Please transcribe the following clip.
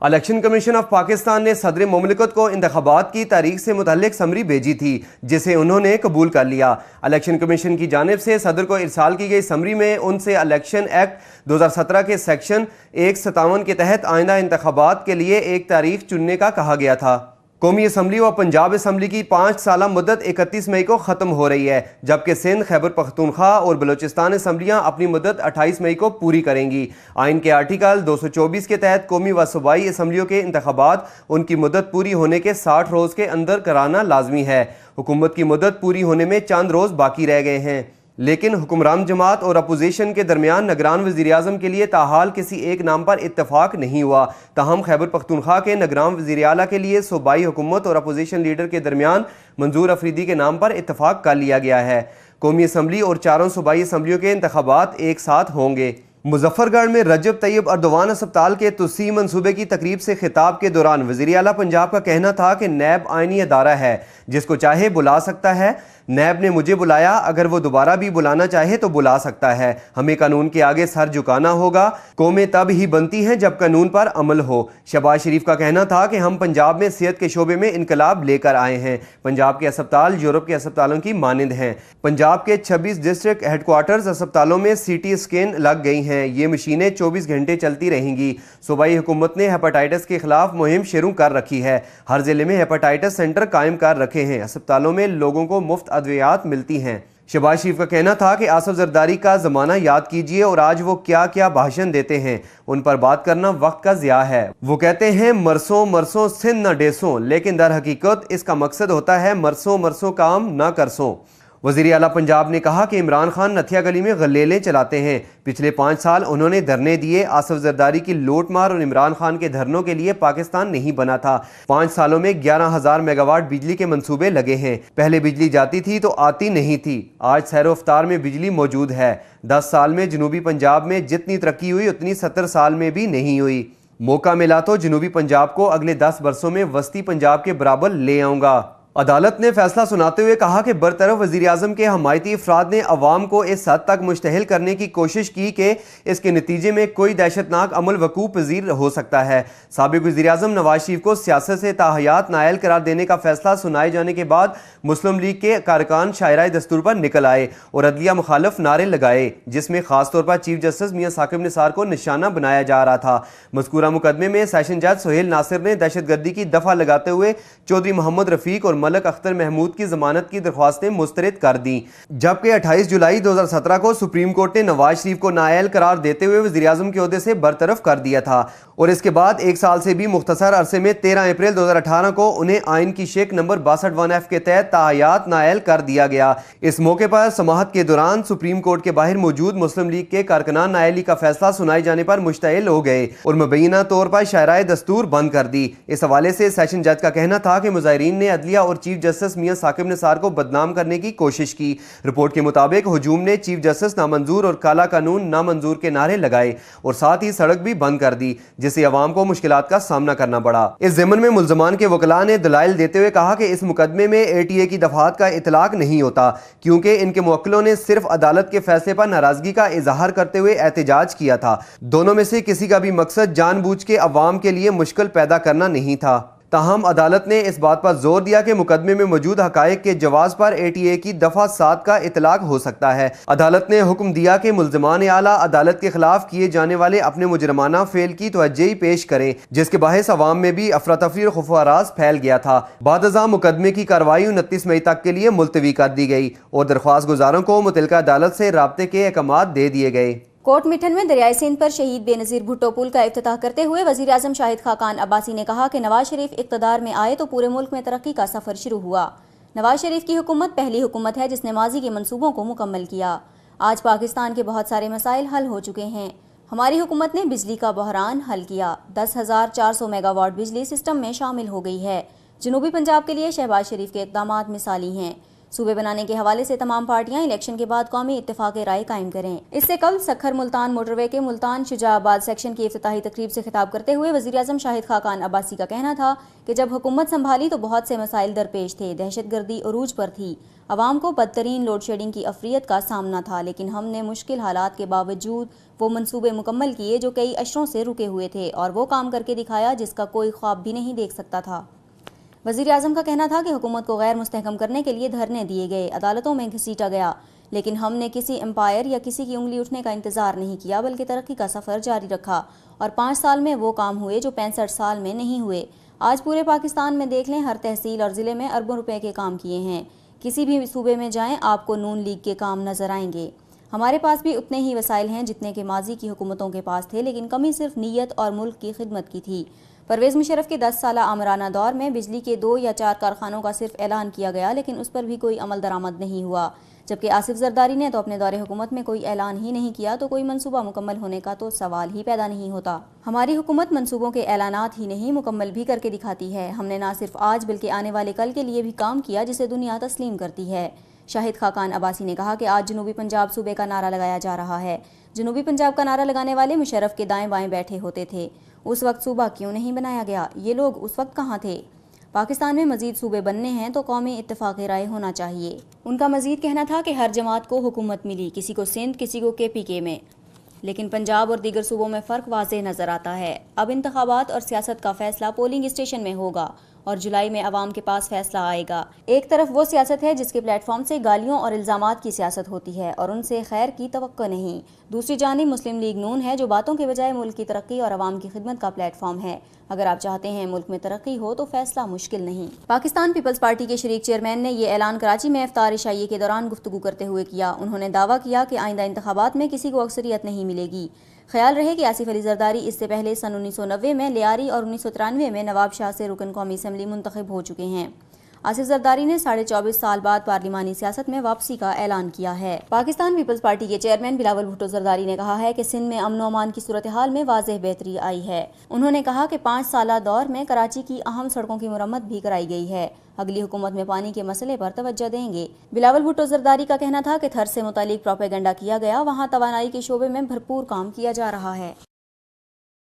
Election commission of Pakistan ने सदर मुमलिकत को इंतखाबात की तारीख से मुतल्लिक समरी भेजी थी, जिसे उन्होंने कबूल कर लिया। इलेक्शन कमीशन की जानिब से सदर को इरसाल की गई समरी में उनसे इलेक्शन एक्ट 2017 के सेक्शन 157 के तहत आइंदा इंतखाबात के लिए एक तारीख चुनने का कहा गया था। कौमी असम्बली व पंजाब असम्बली की 5 साला मुद्दत 31 मई को ख़त्म हो रही है, जबकि सिंध, खैबर पख्तूनख्वा और बलोचिस्तान असम्बलियाँ अपनी मुद्दत 28 मई को पूरी करेंगी। आइन के आर्टिकल 224 के तहत कौमी व सूबाई असम्बलियों के इंतखाबात उनकी मुद्दत पूरी होने के 60 रोज़ के अंदर कराना लाजमी है। हुकूमत की मुद्दत पूरी होने में चंद रोज़ बाकी रह गए हैं, लेकिन हुक्मरान जमात और अपोजिशन के दरमियान निगरान वज़ीर-ए-आज़म के लिए ताहाल किसी एक नाम पर इत्तफाक नहीं हुआ। ताहम खैबर पख्तूनख्वा के निगरान वज़ीर-ए-आला के लिए सूबाई हुकूमत और अपोजिशन लीडर के दरमियान मंजूर अफरीदी के नाम पर इत्तफाक कर लिया गया है। कौमी असम्बली और चारों सूबाई असम्बलियों के इंतखाबात एक साथ होंगे। मुजफ्फरगढ़ में रजब तैयब अर्दवान अस्पताल के तुसी मंसूबे की तकरीब से खिताब के दौरान वज़ीर आला पंजाब का कहना था कि नैब आइनी अदारा है, जिसको चाहे बुला सकता है। नैब ने मुझे बुलाया, अगर वो दोबारा भी बुलाना चाहे तो बुला सकता है। हमें कानून के आगे सर झुकाना होगा। कौमें तब ही बनती हैं जब कानून पर अमल हो। शहबाज शरीफ का कहना था कि हम पंजाब में सेहत के शोबे में इनकलाब लेकर आए हैं। पंजाब के अस्पताल यूरोप के अस्पतालों की मानंद हैं। पंजाब के 26 डिस्ट्रिक्ट हेडक्वार्टर्स अस्पतालों में CT स्कैन लग गई हैं। ये मशीनें 24 घंटे चलती रहेंगी। सूबाई हुकूमत ने हेपेटाइटिस के खिलाफ मुहिम शुरू कर रखी है। हर जिले में हेपेटाइटिस सेंटर कायम कर रखे हैं। अस्पतालों में लोगों को मुफ्त अद्वियात मिलती हैं। शहबाज शरीफ का कहना था कि आसफ जरदारी का ज़माना याद कीजिए और आज वो क्या क्या भाषण देते हैं, उन पर बात करना वक्त का ज़िया है। वो कहते हैं मरसों मरसों सिंध न डेसों, लेकिन दर हकीकत इसका मकसद होता है मरसों मरसों काम न करसों। वज़ीर आला पंजाब ने कहा कि इमरान खान नथिया गली में गलेलें चलाते हैं। पिछले 5 साल उन्होंने धरने दिए। आसफ जरदारी की लूट मार और इमरान खान के धरनों के लिए पाकिस्तान नहीं बना था। 5 सालों में 11,000 मेगावाट बिजली के मंसूबे लगे हैं। पहले बिजली जाती थी तो आती नहीं थी, आज सैरो अफ्तार में बिजली मौजूद है। 10 साल में जनूबी पंजाब में जितनी तरक्की हुई उतनी 70 साल में भी नहीं हुई। मौका मिला तो जनूबी पंजाब को अगले 10 वर्षों में वस्ती पंजाब के बराबर ले आऊँगा। अदालत ने फैसला सुनाते हुए कहा कि बरतरफ वज़ीर-ए-आज़म के हमायती अफराद ने अवाम को इस हद तक मुश्तहिल करने की कोशिश की कि इसके नतीजे में कोई दहशतनाक अमल वकूअ पज़ीर हो सकता है। साबिक़ वज़ीर-ए-आज़म नवाज शरीफ को सियासत से ताहयात नायल करार देने का फैसला सुनाए जाने के बाद मुस्लिम लीग के कारकान शायराए दस्तूर पर निकल आए और अदलिया मुखालिफ नारे लगाए, जिसमें खासतौर पर चीफ जस्टिस मियां साकिब निसार को निशाना बनाया जा रहा था। मज़कूरा मुकदमे में सेशन जज सुहेल नासिर ने दहशतगर्दी की दफ़ा लगाते हुए चौधरी मोहम्मद रफीक और मलक अख्तर महमूद की जमानत की दरख्वास्तें मुस्तरद कर दी, जबकि 28 जुलाई 2017 को सुप्रीम कोर्ट ने नवाज शरीफ को नाअहल करार देते हुए वज़ीर-ए-आज़म के ओहदे से बरतरफ कर दिया था। और इसके बाद 1 साल से भी मुख्तसर अरसे में 13 अप्रैल 2018 को उन्हें आइन की शेख नंबर 62(1)F के तहत ताहयात नाअहल कर दिया गया। इस मौके पर समाअत के दौरान सुप्रीम कोर्ट के बाहर मौजूद मुस्लिम लीग के कारकुनान नाअहली का फैसला सुनाए जाने पर मुश्तइल हो गए और मुबैना तौर पर शायराए दस्तूर बंद कर दी। इस हवाले से सेशन जज का कहना था कि मुजाहिरीन ने अदलिया और चीफ जस्टिस मियां साकिब निसार को बदनाम करने की कोशिश की। रिपोर्ट के मुताबिक हुजूम ने चीफ जस्टिस नामंजूर और काला कानून नामंजूर के नारे लगाए और साथ ही सड़क भी बंद कर दी, जिससे अवाम को मुश्किलात का सामना करना पड़ा। इस ज़मन में मुल्ज़मान के वकला ने दलाइल देते हुए कहा कि इस मुकदमे में ATA की दफात का इतलाक नहीं होता, क्योंकि इनके मुवक्किलों ने सिर्फ अदालत के फैसले पर नाराजगी का इजहार करते हुए एहतजाज किया था। दोनों में से किसी का भी मकसद जानबूझ के अवाम के लिए मुश्किल पैदा करना नहीं था। ताहम अदालत ने इस बात पर जोर दिया कि मुकदमे में मौजूद हकायक के जवाज पर ATA की दफा 7 का इतलाक हो सकता है। अदालत ने हुक्म दिया कि मुल्ज़मान आला अदालत के खिलाफ किए जाने वाले अपने मुजरमाना फेल की तवज्जो पेश करें, जिसके बाहिस अवाम में भी अफरा तफरी और खौफ-ओ-हरास फैल गया था। बादअज़ां मुकदमे की कार्रवाई 29 मई तक के लिए मुलतवी कर दी गई और दरख्वास्त गुजारों को मुतल्लिका अदालत से राब्ते के अहकामात दे दिए गए। कोट मिठन में दरियाए सिंध पर शहीद बेनज़ीर भुट्टो पुल का इफ्तिताह करते हुए वज़ीर आज़म शाहिद खाकान अब्बासी ने कहा कि नवाज शरीफ इक़्तिदार में आए तो पूरे मुल्क में तरक्की का सफ़र शुरू हुआ। नवाज शरीफ की हुकूमत पहली हुकूमत है जिसने माजी के मंसूबों को मुकम्मल किया। आज पाकिस्तान के बहुत सारे मसाइल हल हो चुके हैं। हमारी हुकूमत ने बिजली का बहरान हल किया। 10,400 मेगावाट बिजली सिस्टम में शामिल हो गई है। जनूबी पंजाब के लिए शहबाज शरीफ के इक़दामात मिसाली हैं। सूबे बनाने के हवाले से तमाम पार्टियां इलेक्शन के बाद कौमी इत्तेफाक राय कायम करें। इससे कल सखर मुल्तान मोटरवे के मुल्तान शुजाबाद सेक्शन की इफ्तिताही तकरीब से खिताब करते हुए वज़ीर आज़म शाहिद खाकान अब्बासी का कहना था कि जब हुकूमत संभाली तो बहुत से मसाइल दरपेश थे, दहशतगर्दी अरूज पर थी, आवाम को बदतरीन लोड शेडिंग की अफरियत का सामना था, लेकिन हमने मुश्किल हालात के बावजूद वो मंसूबे मुकम्मल किए जो कई अशरों से रुके हुए थे और वो काम करके दिखाया जिसका कोई ख्वाब भी नहीं देख सकता था। वज़ीर आज़म का कहना था कि हुकूमत को गैर मुस्तहकम करने के लिए धरने दिए गए, अदालतों में घसीटा गया, लेकिन हमने किसी एम्पायर या किसी की उंगली उठने का इंतजार नहीं किया बल्कि तरक्की का सफ़र जारी रखा और 5 साल में वो काम हुए जो 65 साल में नहीं हुए। आज पूरे पाकिस्तान में देख लें, हर तहसील और ज़िले में अरबों रुपए के काम किए हैं। किसी भी सूबे में जाएं आपको नून लीग के काम नजर आएंगे। हमारे पास भी उतने ही वसाइल हैं जितने के माजी की हुकूमतों के पास थे, लेकिन कमी सिर्फ नीयत और मुल्क की खिदमत की थी। परवेज़ मुशर्रफ के 10 साला आमराना दौर में बिजली के 2 या 4 कारखानों का सिर्फ ऐलान किया गया, लेकिन उस पर भी कोई अमल दरामद नहीं हुआ। जबकि आसिफ जरदारी ने तो अपने दौरे हुकूमत में कोई ऐलान ही नहीं किया, तो कोई मंसूबा मुकम्मल होने का तो सवाल ही पैदा नहीं होता। हमारी हुकूमत मंसूबों के ऐलानात ही नहीं मुकम्मल भी करके दिखाती है। हमने ना सिर्फ आज बल्कि आने वाले कल के लिए भी काम किया जिसे दुनिया तस्लीम करती है। शाहिद खाकान अब्बासी ने कहा कि आज जनूबी पंजाब सूबे का नारा लगाया जा रहा है। जनूबी पंजाब का नारा लगाने वाले मुशर्रफ के दाएं बाएं बैठे होते थे। उस वक्त सूबा क्यों नहीं बनाया गया? ये लोग उस वक्त कहाँ थे? पाकिस्तान में मजीद सूबे बनने हैं तो कौमी इत्तेफाक राय होना चाहिए। उनका मजीद कहना था कि हर जमात को हुकूमत मिली, किसी को सिंध, किसी को KPK में, लेकिन पंजाब और दीगर सूबों में फ़र्क वाज़ेह नज़र आता है। अब इंतखाबात और सियासत का फैसला पोलिंग स्टेशन में होगा और जुलाई में अवाम के पास फैसला आएगा। एक तरफ वो सियासत है जिसके प्लेटफॉर्म से गालियों और इल्ज़ामात की सियासत होती है और उनसे खैर की तवक्को नहीं। दूसरी जानिब मुस्लिम लीग नून है जो बातों के बजाय मुल्क की तरक्की और अवाम की खिदमत का प्लेटफॉर्म है। अगर आप चाहते हैं मुल्क में तरक्की हो तो फैसला मुश्किल नहीं। पाकिस्तान पीपल्स पार्टी के शरीक चेयरमैन ने ये ऐलान कराची में इफ्तार इशाइये के दौरान गुफ्तगू करते हुए किया। उन्होंने दावा किया कि आइंदा इंतखाबात में किसी को अक्सरियत नहीं मिलेगी। ख्याल रहे कि आसिफ अली जरदारी इससे पहले सन 1990 में लियारी और 1993 में नवाब शाह से रुकन कौमी असम्बली मुंतखब हो चुके हैं। आसिफ जरदारी ने 24.5 साल बाद पार्लिमानी सियासत में वापसी का ऐलान किया है। पाकिस्तान पीपल्स पार्टी के चेयरमैन बिलावल भुट्टो जरदारी ने कहा है कि सिंध में अमन अमान की सूरत हाल में वाज़ेह बेहतरी आई है। उन्होंने कहा कि 5 साला दौर में कराची की अहम सड़कों की मुरम्मत भी कराई गई है। अगली हुकूमत में पानी के मसले पर तवज्जो देंगे। बिलावल भुट्टो जरदारी का कहना था कि थर से मुतालिक प्रोपेगेंडा किया गया, वहाँ तवानाई के शोबे में भरपूर काम किया जा रहा है।